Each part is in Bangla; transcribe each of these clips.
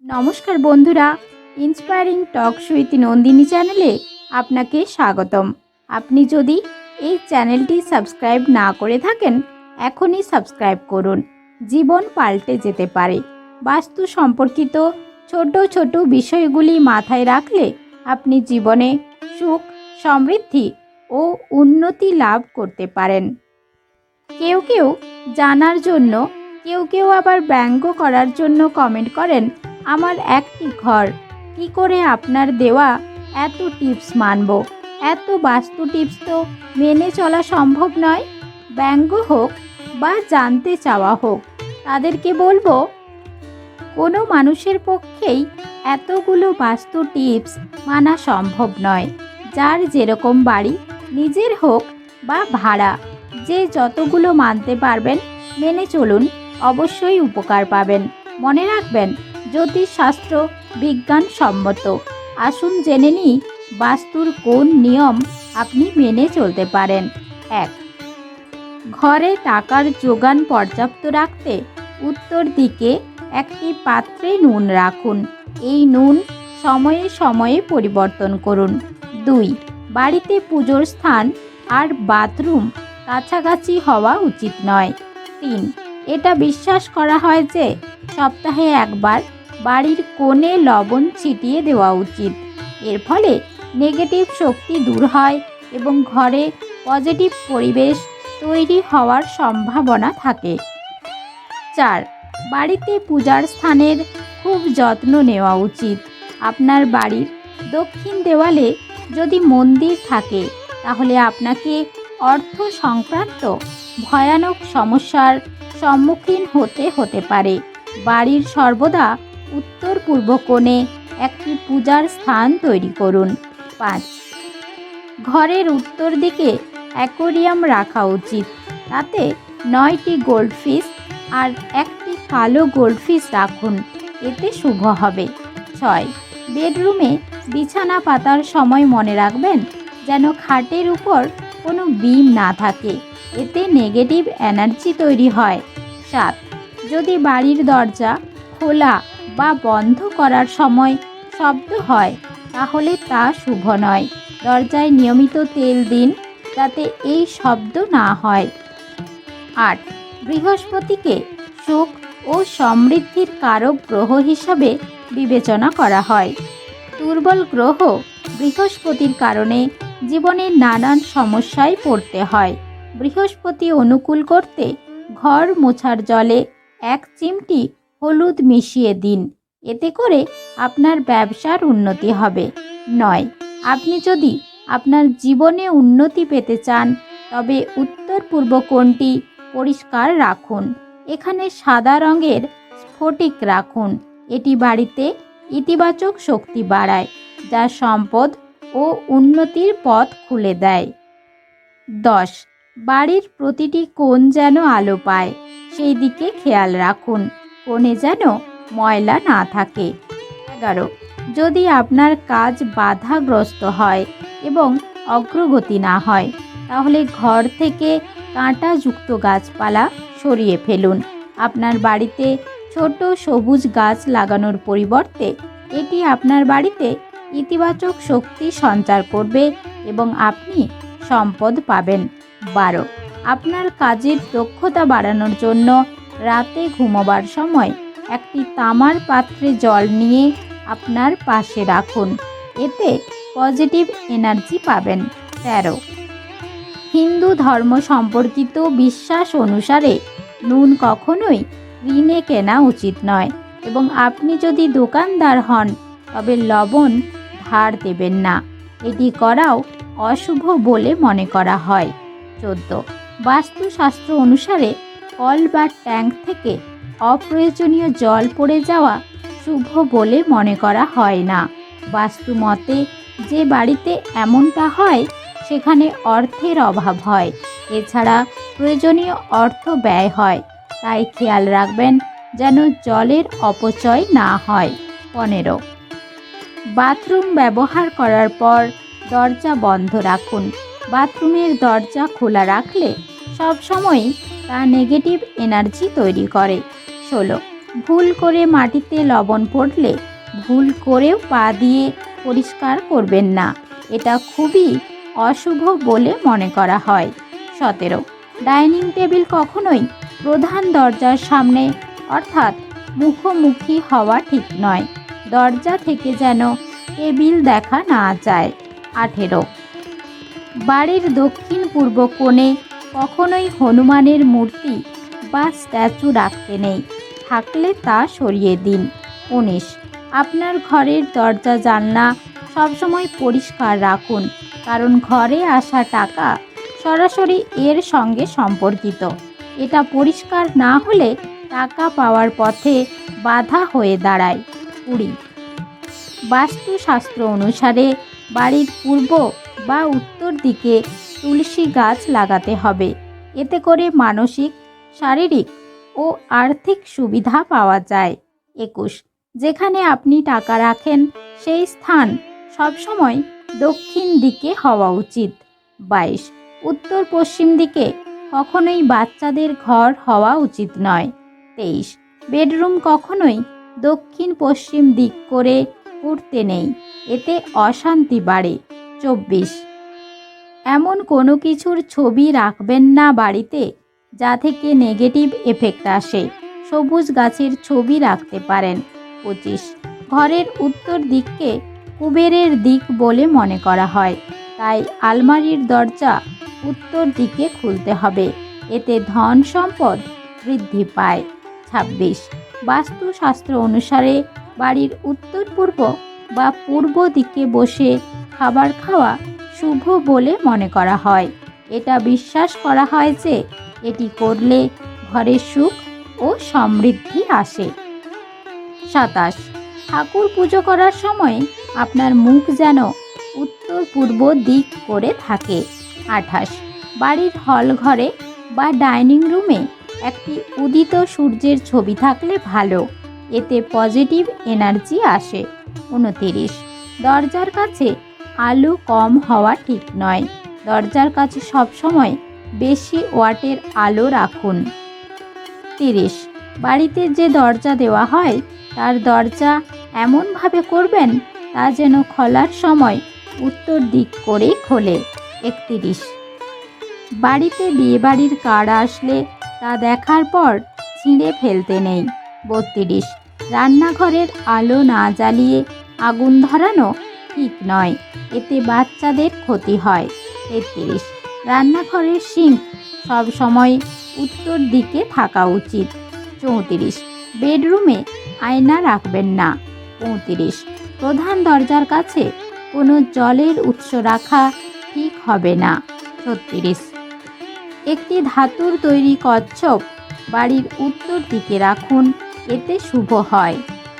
নমস্কার বন্ধুরা, ইন্সপায়ারিং টকস উইথ নন্দিনী চ্যানেলে আপনাকে স্বাগতম। আপনি যদি এই চ্যানেলটি সাবস্ক্রাইব না করে থাকেন, এখনই সাবস্ক্রাইব করুন। জীবন পাল্টে যেতে পারে। বাস্তু সম্পর্কিত ছোট ছোট বিষয়গুলি মাথায় রাখলে আপনি জীবনে সুখ, সমৃদ্ধি ও উন্নতি লাভ করতে পারেন। কেউ কেউ জানার জন্য, কেউ কেউ আবার ব্যঙ্গ করার জন্য কমেন্ট করেন, আমার একটি ঘর, কি করে আপনার দেওয়া এত টিপস মানব? এত বাস্তু টিপস তো মেনে চলা সম্ভব নয়। ব্যঙ্গ হোক বা জানতে চাওয়া হোক, তাদেরকে বলবো, কোনো মানুষের পক্ষেই এতগুলো বাস্তু টিপস মানা সম্ভব নয়। যার যেরকম বাড়ি, নিজের হোক বা ভাড়া, যে যতগুলো মানতে পারবেন মেনে চলুন, অবশ্যই উপকার পাবেন। মনে রাখবেন, জ্যোতিষশাস্ত্র বিজ্ঞানসম্মত। আসুন জেনে নিই বাস্তুর কোন নিয়ম আপনি মেনে চলতে পারেন। 1. ঘরে টাকার যোগান পর্যাপ্ত রাখতে উত্তর দিকে একটি পাত্রে নুন রাখুন। এই নুন সময়ে সময়ে পরিবর্তন করুন। 2. বাড়িতে পুজোর স্থান আর বাথরুম কাছাকাছি হওয়া উচিত নয়। 3. এটা বিশ্বাস করা হয় যে সপ্তাহে একবার বাড়ির কোণে লবণ ছিটিয়ে দেওয়া উচিত। এর ফলে নেগেটিভ শক্তি দূর হয় এবং ঘরে পজিটিভ পরিবেশ তৈরি হওয়ার সম্ভাবনা থাকে। 4. বাড়িতে পূজার স্থানের খুব যত্ন নেওয়া উচিত। আপনার বাড়ির দক্ষিণ দেওয়ালে যদি মন্দির থাকে, তাহলে আপনাকে অর্থ সংক্রান্ত ভয়ানক সমস্যার সম্মুখীন হতে পারে। বাড়ির সর্বদা উত্তর পূর্ব কোণে একটি পূজার স্থান তৈরি করুন। 5. ঘরের উত্তর দিকে অ্যাকোয়ারিয়াম রাখা উচিত। তাতে 9টি গোল্ডফিশ আর একটি কালো গোল্ডফিশ রাখুন, এতে শুভ হবে। 6. বেডরুমে বিছানা পাতার সময় মনে রাখবেন যেন খাটের উপর কোনো বিম না থাকে, এতে নেগেটিভ এনার্জি তৈরি হয়। 7. যদি বাড়ির দরজা খোলা বা বন্ধ করার সময় শব্দ হয়, তাহলে তা শুভ নয়। দরজায় নিয়মিত তেল দিন, যাতে এই শব্দ না হয়। 8. বৃহস্পতিকে সুখ ও সমৃদ্ধির কারক গ্রহ হিসাবে বিবেচনা করা হয়। দুর্বল গ্রহ বৃহস্পতির কারণে জীবনের নানান সমস্যায় পড়তে হয়। বৃহস্পতি অনুকূল করতে ঘর মোছার জলে 1 চিমটি হলুদ মিশিয়ে দিন, এতে করে আপনার ব্যবসার উন্নতি হবে। 9. আপনি যদি আপনার জীবনে উন্নতি পেতে চান, তবে উত্তর পূর্ব কোণটি পরিষ্কার রাখুন। এখানে সাদা রঙের স্ফটিক রাখুন। এটি বাড়িতে ইতিবাচক শক্তি বাড়ায়, যা সম্পদ ও উন্নতির পথ খুলে দেয়। 10. বাড়ির প্রতিটি কোণ যেন আলো পায়, সেই দিকে খেয়াল রাখুন। কোণে যেন ময়লা না থাকে। 11. যদি আপনার কাজ বাধাগ্রস্ত হয় এবং অগ্রগতি না হয়, তাহলে ঘর থেকে কাঁটাযুক্ত গাছপালা সরিয়ে ফেলুন। আপনার বাড়িতে ছোট সবুজ গাছ লাগানোর পরিবর্তে এটি আপনার বাড়িতে ইতিবাচক শক্তি সঞ্চার করবে এবং আপনি সম্পদ পাবেন। 12. আপনার কাজের দক্ষতা বাড়ানোর জন্য রাতে ঘুমোবার সময় একটি তামার পাত্রে জল নিয়ে আপনার পাশে রাখুন, এতে পজিটিভ এনার্জি পাবেন। 13. হিন্দু ধর্ম সম্পর্কিত বিশ্বাস অনুসারে নুন কখনোই ঋণে কেনা উচিত নয় এবং আপনি যদি দোকানদার হন, তবে লবণ ধার দেবেন না। এটি করাও অশুভ বলে মনে করা হয়। 14. বাস্তুশাস্ত্র অনুসারে কল বা ট্যাঙ্ক থেকে অপ্রয়োজনীয় জল পড়ে যাওয়া শুভ বলে মনে করা হয় না। বাস্তু মতে যে বাড়িতে এমনটা হয়, সেখানে অর্থের অভাব হয়, এছাড়া প্রয়োজনীয় অর্থ ব্যয় হয়। তাই খেয়াল রাখবেন যেন জলের অপচয় না হয়। 15. বাথরুম ব্যবহার করার পর দরজা বন্ধ রাখুন। বাথরুমের দরজা খোলা রাখলে সবসময়ই তা নেগেটিভ এনার্জি তৈরি করে। 16. ভুল করে মাটিতে লবণ পড়লে ভুল করেও পা দিয়ে পরিষ্কার করবেন না, এটা খুবই অশুভ বলে মনে করা হয়। 17, ডাইনিং টেবিল কখনোই প্রধান দরজার সামনে অর্থাৎ মুখোমুখি হওয়া ঠিক নয়, দরজা থেকে যেন টেবিল দেখা না যায়। 18, বাড়ির দক্ষিণ পূর্ব কোণে কখনোই হনুমানের মূর্তি বা স্ট্যাচু রাখতে নেই, থাকলে তা সরিয়ে দিন। 19, আপনার ঘরের দরজা জানলা সবসময় পরিষ্কার রাখুন, কারণ ঘরে আসা টাকা সরাসরি এর সঙ্গে সম্পর্কিত। এটা পরিষ্কার না হলে টাকা পাওয়ার পথে বাধা হয়ে দাঁড়ায়। 20, বাস্তুশাস্ত্র অনুসারে বাড়ির পূর্ব বা উত্তর দিকে তুলসী গাছ লাগাতে হবে, এতে করে মানসিক, শারীরিক ও আর্থিক সুবিধা পাওয়া যায়। 21, যেখানে আপনি টাকা রাখেন সেই স্থান সবসময় দক্ষিণ দিকে হওয়া উচিত। 22, উত্তর পশ্চিম দিকে কখনোই বাচ্চাদের ঘর হওয়া উচিত নয়। 23, বেডরুম কখনোই দক্ষিণ পশ্চিম দিক করে করতে নেই, এতে অশান্তি বাড়ে। 24, এমন কোনো কিছুর ছবি রাখবেন না বাড়িতে যা থেকে নেগেটিভ এফেক্ট আসে, সবুজ গাছের ছবি রাখতে পারেন। 25, ঘরের উত্তর দিককে কুবেরের দিক বলে মনে করা হয়, তাই আলমারির দরজা উত্তর দিকে খুলতে হবে, এতে ধন সম্পদ বৃদ্ধি পায়। 26, বাস্তুশাস্ত্র অনুসারে বাড়ির উত্তর পূর্ব বা পূর্ব দিকে বসে খাবার খাওয়া শুভ বলে মনে করা হয়, এটা বিশ্বাস করা হয় যে এটি করলে ঘরে সুখ ও সমৃদ্ধি আসে। 27, ঠাকুর পুজো করার সময় আপনার মুখ যেন উত্তর পূর্ব দিক করে থাকে। 28, বাড়ির হল ঘরে বা ডাইনিং রুমে একটি উদিত সূর্যের ছবি থাকলে ভালো, এতে পজিটিভ এনার্জি আসে। 29, দরজার কাছে আলো কম হওয়া ঠিক নয়, দরজার কাছে সবসময় বেশি ওয়াটের আলো রাখুন। 30, বাড়িতে যে দরজা দেওয়া হয় তার দরজা এমনভাবে করবেন তা যেন খোলার সময় উত্তর দিক করেই খোলে। 31, বাড়িতে বিয়েবাড়ির কার্ড আসলে তা দেখার পর ছিঁড়ে ফেলতে নেই। 32, রান্নাঘরের আলো না জ্বালিয়ে আগুন ধরানো ঠিক নয়, এতে বাচ্চাদের ক্ষতি হয়। 33, রান্নাঘরের সিঙ্ক সবসময় উত্তর দিকে থাকা উচিত। 34, বেডরুমে আয়না রাখবেন না। 35, প্রধান দরজার কাছে কোনো জলের উৎস রাখা ঠিক হবে না। 36, একটি ধাতুর তৈরি কচ্ছপ বাড়ির উত্তর দিকে রাখুন, এতে শুভ হয়।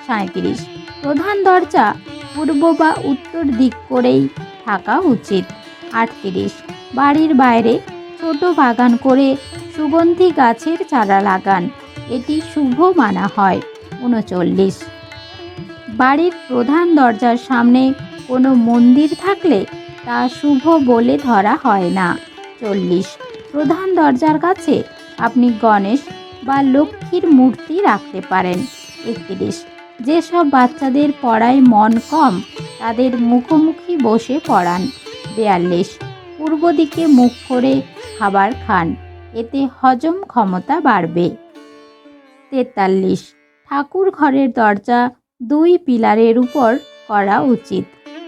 37, প্রধান দরজা পূর্ব বা উত্তর দিক করেই থাকা উচিত। 38, বাড়ির বাইরে ছোট বাগান করে সুগন্ধি গাছের চারা লাগান, এটি শুভ মানা হয়। 39, বাড়ির প্রধান দরজার সামনে কোনো মন্দির থাকলে তা শুভ বলে ধরা হয় না। 40, প্রধান দরজার কাছে আপনি গণেশ বা লক্ষ্মীর মূর্তি রাখতে পারেন। 31, যেসব বাচ্চাদের পড়ায় মন কম তাদের মুখোমুখি বসে পড়ান। 42, পূর্ব দিকে মুখ করে খাবার খান, এতে হজম ক্ষমতা বাড়বে। 43, ঠাকুর ঘরের দরজা 2 পিলারের উপর করা উচিত।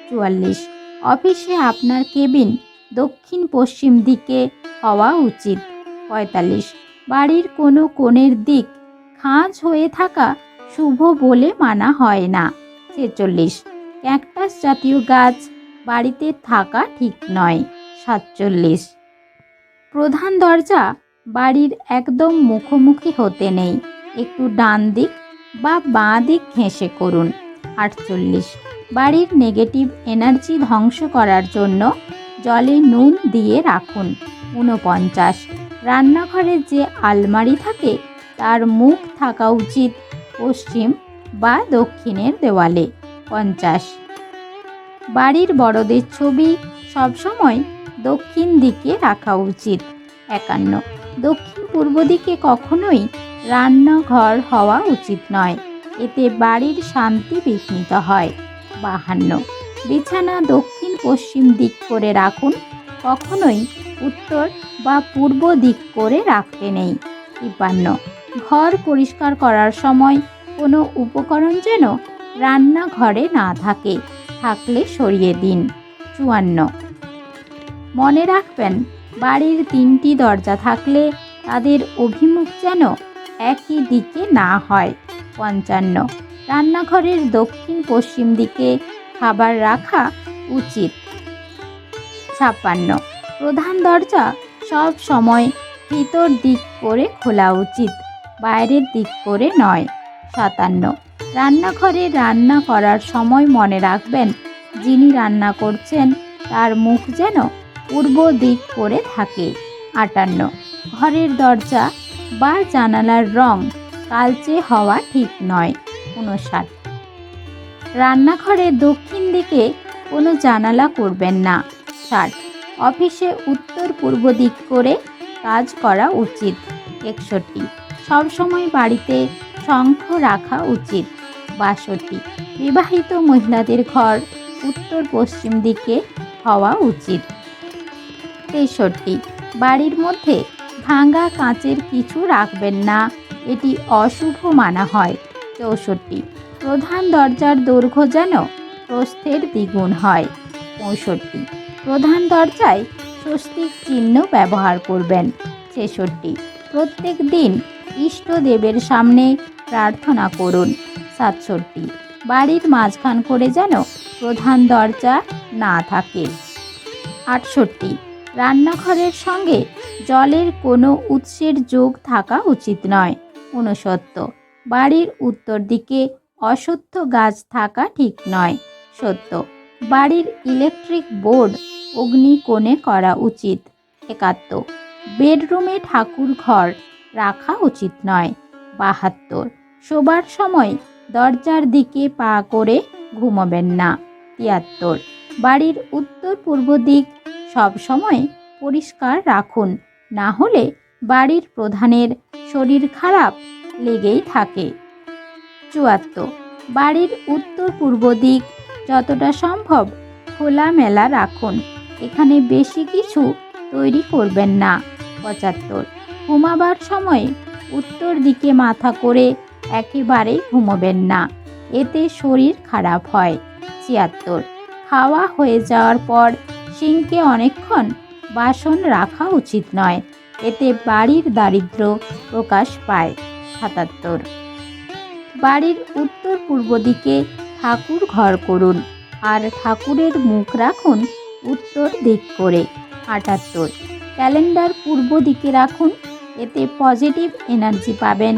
44, অফিসে আপনার কেবিন দক্ষিণ পশ্চিম দিকে হওয়া উচিত। 45, বাড়ির কোনো কোণের দিক খাঁজ হয়ে থাকা শুভ বলে মানা হয় না। 46, ক্যাকটাস জাতীয় গাছ বাড়িতে থাকা ঠিক নয়। 47, প্রধান দরজা বাড়ির একদম মুখোমুখি হতে নেই, একটু ডান দিক বা বাঁ দিক ঘেঁষে করুন। 48, বাড়ির নেগেটিভ এনার্জি ধ্বংস করার জন্য জলে নুন দিয়ে রাখুন। 49, রান্নাঘরে যে আলমারি থাকে তার মুখ থাকা উচিত পশ্চিম বা দক্ষিণের দেওয়ালে। 50, বাড়ির বড়দের ছবি সবসময় দক্ষিণ দিকে রাখা উচিত। 51, দক্ষিণ পূর্ব দিকে কখনোই রান্নাঘর হওয়া উচিত নয়, এতে বাড়ির শান্তি বিঘ্নিত হয়। 52, বিছানা দক্ষিণ পশ্চিম দিক করে রাখুন, কখনোই উত্তর বা পূর্ব দিক করে রাখতে নেই। 53, ঘর পরিষ্কার করার সময় কোনো উপকরণ যেন রান্নাঘরে না থাকে, থাকলে সরিয়ে দিন। 54, মনে রাখবেন বাড়ির 3টি দরজা থাকলে তাদের অভিমুখ যেন একই দিকে না হয়। 55, রান্নাঘরের দক্ষিণ পশ্চিম দিকে খাবার রাখা উচিত। 56, প্রধান দরজা সব সময় ভিতর দিক করে খোলা উচিত, বাইরের দিক করে নয়। 57, রান্নাঘরে রান্না করার সময় মনে রাখবেন যিনি রান্না করছেন তার মুখ যেন পূর্ব দিক করে থাকে। 58, ঘরের দরজা বা জানালার রং কালচে হওয়া ঠিক নয়। 59, রান্নাঘরের দক্ষিণ দিকে কোনো জানালা করবেন না। 60, অফিসে উত্তর পূর্ব দিক করে কাজ করা উচিত। 61, সবসময় বাড়িতে শঙ্খ রাখা উচিত। 62, বিবাহিত মহিলাদের ঘর উত্তর পশ্চিম দিকে হওয়া উচিত। 63, বাড়ির মধ্যে ভাঙা কাঁচের কিছু রাখবেন না, এটি অশুভ মানা হয়। 64, প্রধান দরজার দৈর্ঘ্য যেন প্রস্থের দ্বিগুণ হয়। 65, প্রধান দরজায় স্বস্তিক চিহ্ন ব্যবহার করবেন। 66, প্রত্যেক দিন ইষ্টদেবের সামনে প্রার্থনা করুন। 67, বাড়ির মাঝখান করে যেন প্রধান দরজা না থাকে। 68, রান্নাঘরের সঙ্গে জলের কোনো উৎসের যোগ থাকা উচিত নয়। 69, বাড়ির উত্তর দিকে অশ্বত্থ গাছ থাকা ঠিক নয়। 70, বাড়ির ইলেকট্রিক বোর্ড অগ্নিকোণে করা উচিত। 71, বেডরুমে ঠাকুর ঘর রাখা উচিত নয়। 72, শোবার সময় দরজার দিকে পা করে ঘুমাবেন না। 73, বাড়ির উত্তর পূর্ব দিক সব সময় পরিষ্কার রাখুন, না হলে বাড়ির প্রধানের শরীর খারাপ লেগেই থাকে। 74, বাড়ির উত্তর পূর্ব দিক যতটা সম্ভব খোলামেলা রাখুন, এখানে বেশি কিছু তৈরি করবেন না। 75, ঘুমাবার সময় উত্তর দিকে মাথা করে একেবারেই ঘুমোবেন না, এতে শরীর খারাপ হয়। 76, খাওয়া হয়ে যাওয়ার পর সিঙ্কে অনেকক্ষণ বাসন রাখা উচিত নয়, এতে বাড়ির দারিদ্র্য প্রকাশ পায়। 77, বাড়ির উত্তর পূর্ব দিকে ঠাকুর ঘর করুন আর ঠাকুরের মুখ রাখুন উত্তর দিক করে। 78, ক্যালেন্ডার পূর্ব দিকে রাখুন, এতে পজিটিভ এনার্জি পাবেন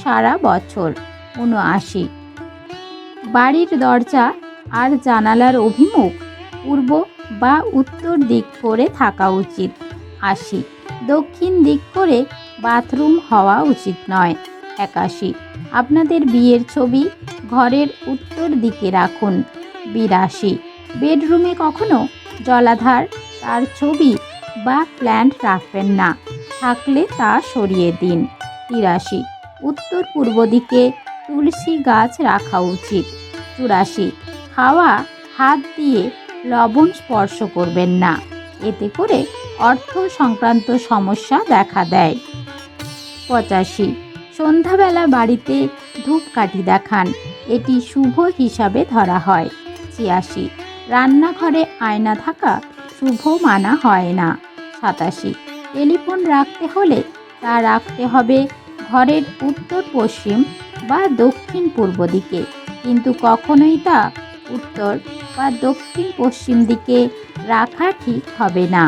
সারা বছর। 79, বাড়ির দরজা আর জানালার অভিমুখ পূর্ব বা উত্তর দিক করে থাকা উচিত। 80, দক্ষিণ দিক করে বাথরুম হওয়া উচিত নয়। 81, আপনাদের বিয়ের ছবি ঘরের উত্তর দিকে রাখুন। 82, বেডরুমে কখনো জলাধার, তার ছবি বা প্ল্যান্ট রাখবেন না, থাকলে তা সরিয়ে দিন। 83, উত্তর পূর্ব দিকে তুলসী গাছ রাখা উচিত। 84, খাওয়া হাত দিয়ে লবণ স্পর্শ করবেন না, এতে করে অর্থ সংক্রান্ত সমস্যা দেখা দেয়। 85, সন্ধ্যাবেলা বাড়িতে ধূপকাঠি দেখান, এটি শুভ হিসাবে ধরা হয়। 86, রান্নাঘরে আয়না থাকা শুভ মানা হয় না। 87, টেলিফোন রাখতে হলে তা রাখতে হবে ঘরের উত্তর পশ্চিম বা দক্ষিণ পূর্ব দিকে, কিন্তু কখনোই তা উত্তর বা দক্ষিণ পশ্চিম দিকে রাখা ঠিক হবে না।